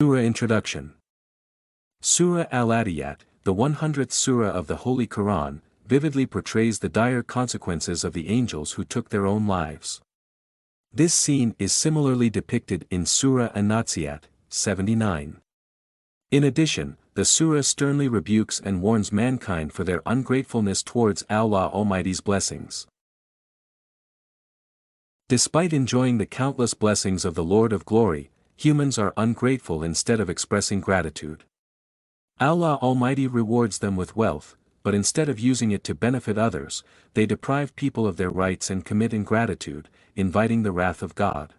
Surah Introduction. Surah Al-Adiyat, the 100th surah of the Holy Quran, vividly portrays the dire consequences of the angels who took their own lives. This scene is similarly depicted in Surah An-Nazi'at, 79. In addition, the surah sternly rebukes and warns mankind for their ungratefulness towards Allah Almighty's blessings. Despite enjoying the countless blessings of the Lord of Glory, humans are ungrateful instead of expressing gratitude. Allah Almighty rewards them with wealth, but instead of using it to benefit others, they deprive people of their rights and commit ingratitude, inviting the wrath of God.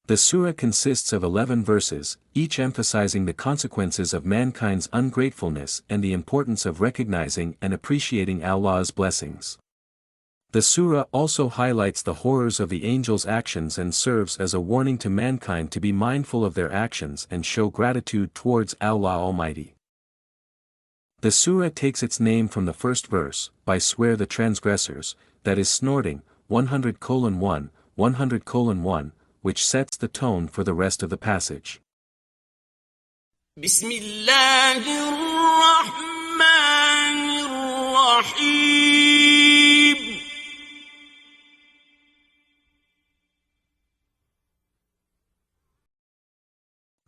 The surah consists of 11 verses, each emphasizing the consequences of mankind's ungratefulness and the importance of recognizing and appreciating Allah's blessings. The surah also highlights the horrors of the angels' actions and serves as a warning to mankind to be mindful of their actions and show gratitude towards Allah Almighty. The surah takes its name from the first verse, by swear the transgressors, that is snorting, 100:1, 100:1, which sets the tone for the rest of the passage. Bismillahirrahmanirrahim.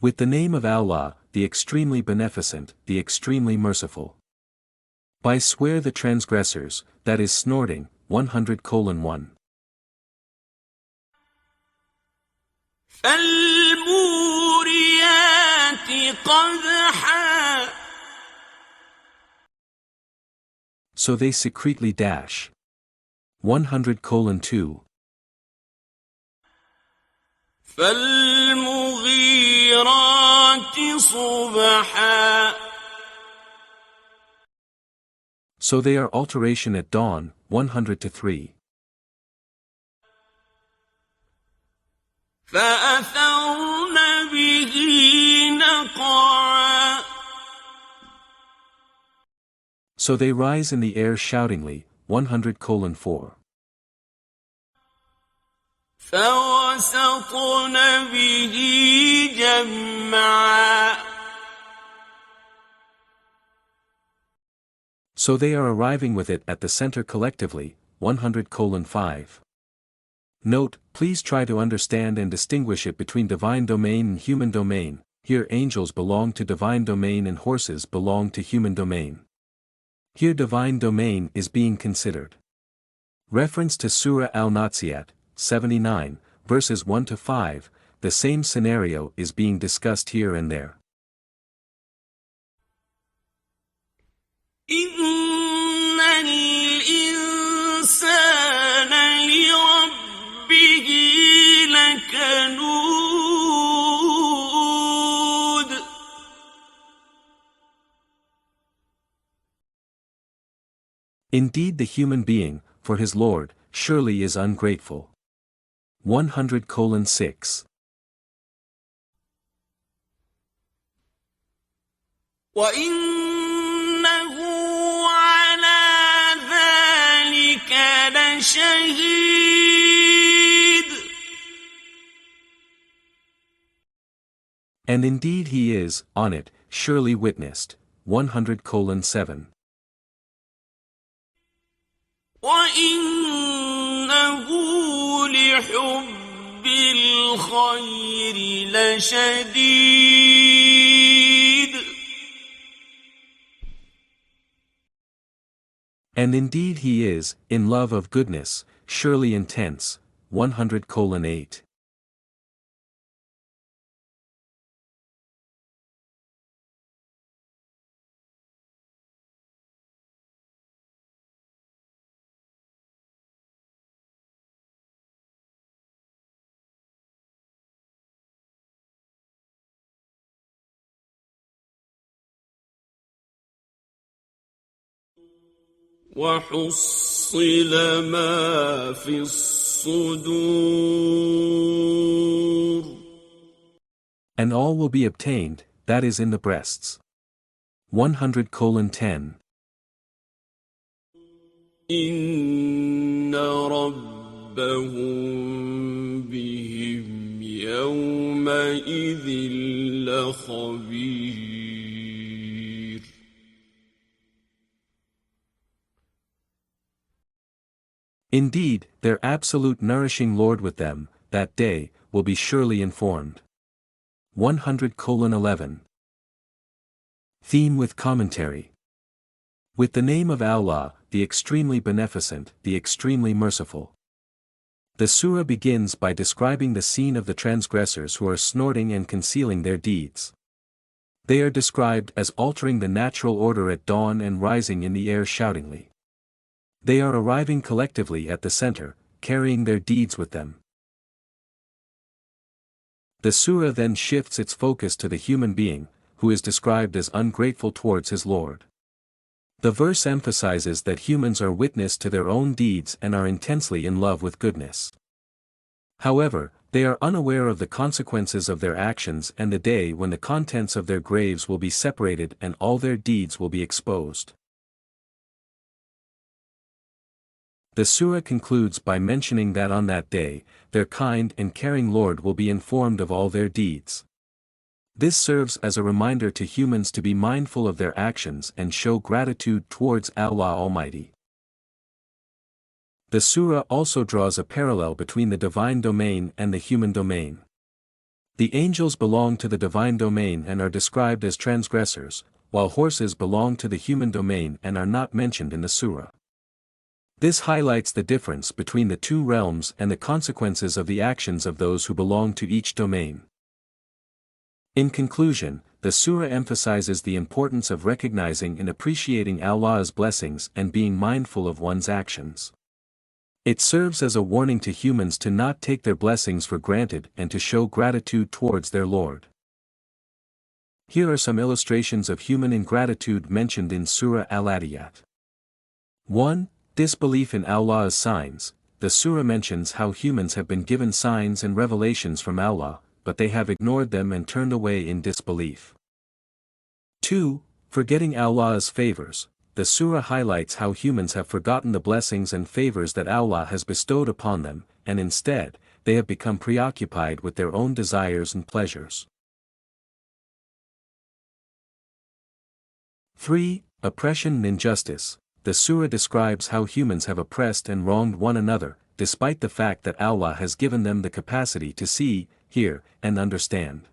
With the name of Allah, the extremely beneficent, the extremely merciful. By swear the transgressors, that is snorting, 100:1. فَالْمُورِيَاتِ قَدْحًا. So they secretly dash. 100:2. فَالْمُغِيرَاتِ صُبْحًا. So they are alteration at dawn, 100:3. فَأَثَرْنَ بِهِ نَقْعًا. So they rise in the air shoutingly, 100:4. فَوَسَطْنَ بِهِ جَمْعًا. So they are arriving with it at the center collectively, 100:5. Note, please try to understand and distinguish it between divine domain and human domain. Here angels belong to divine domain and horses belong to human domain. Here divine domain is being considered. Reference to Surah Al-Nazi'at, 79, verses 1-5, the same scenario is being discussed here and there. إِنَّ الْإِنسَانَ لِرَبِّهِ لَكَنُودٌ. Indeed the human being, for his Lord, surely is ungrateful. 100:6. وَإِنَّهُ عَلَى ذَلِكَ لَشَهِيدٌ. And indeed he is, on it, surely witnessed. 100:7. وَإِنَّهُ لِحُبِّ الْخَيْرِ لَشَدِيدٌ. And indeed he is, in love of goodness, surely intense. 100:8. وَحُصِّلَ مَا فِي الصُّدُورِ. And all will be obtained, that is in the breasts. 100:10. إِنَّ رَبَّهُم بِهِمْ يومئذ لخبير Indeed, their absolute nourishing Lord with them, that day, will be surely informed. 100:11. Theme with commentary. With the name of Allah, the extremely beneficent, the extremely merciful. The surah begins by describing the scene of the transgressors who are snorting and concealing their deeds. They are described as altering the natural order at dawn and rising in the air shoutingly. They are arriving collectively at the center, carrying their deeds with them. The surah then shifts its focus to the human being, who is described as ungrateful towards his Lord. The verse emphasizes that humans are witness to their own deeds and are intensely in love with goodness. However, they are unaware of the consequences of their actions and the day when the contents of their graves will be separated and all their deeds will be exposed. The surah concludes by mentioning that on that day, their kind and caring Lord will be informed of all their deeds. This serves as a reminder to humans to be mindful of their actions and show gratitude towards Allah Almighty. The surah also draws a parallel between the divine domain and the human domain. The angels belong to the divine domain and are described as transgressors, while horses belong to the human domain and are not mentioned in the surah. This highlights the difference between the two realms and the consequences of the actions of those who belong to each domain. In conclusion, the surah emphasizes the importance of recognizing and appreciating Allah's blessings and being mindful of one's actions. It serves as a warning to humans to not take their blessings for granted and to show gratitude towards their Lord. Here are some illustrations of human ingratitude mentioned in Surah Al-Adiyat. 1. Disbelief in Allah's signs. The surah mentions how humans have been given signs and revelations from Allah, but they have ignored them and turned away in disbelief. 2. Forgetting Allah's favors. The surah highlights how humans have forgotten the blessings and favors that Allah has bestowed upon them, and instead, they have become preoccupied with their own desires and pleasures. 3. Oppression and injustice. The surah describes how humans have oppressed and wronged one another, despite the fact that Allah has given them the capacity to see, hear, and understand.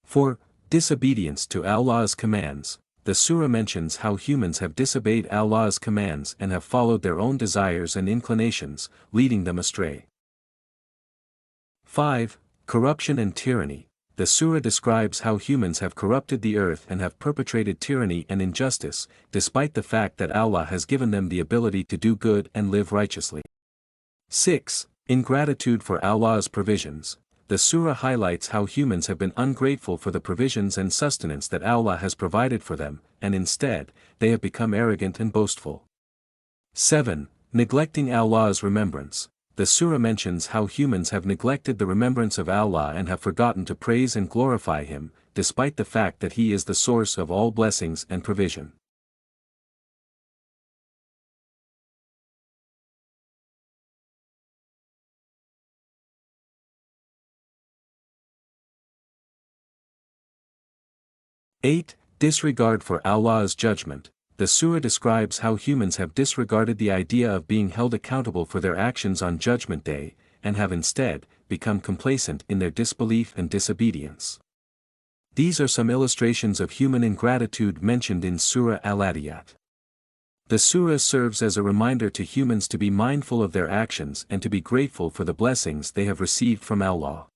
4. Disobedience to Allah's commands. The surah mentions how humans have disobeyed Allah's commands and have followed their own desires and inclinations, leading them astray. 5. Corruption and tyranny. The surah describes how humans have corrupted the earth and have perpetrated tyranny and injustice, despite the fact that Allah has given them the ability to do good and live righteously. 6. Ingratitude for Allah's provisions. The surah highlights how humans have been ungrateful for the provisions and sustenance that Allah has provided for them, and instead, they have become arrogant and boastful. 7. Neglecting Allah's remembrance. The surah mentions how humans have neglected the remembrance of Allah and have forgotten to praise and glorify Him, despite the fact that He is the source of all blessings and provision. Eight. Disregard for Allah's judgment. The surah describes how humans have disregarded the idea of being held accountable for their actions on Judgment Day, and have instead become complacent in their disbelief and disobedience. These are some illustrations of human ingratitude mentioned in Surah Al-Adiyat. The surah serves as a reminder to humans to be mindful of their actions and to be grateful for the blessings they have received from Allah.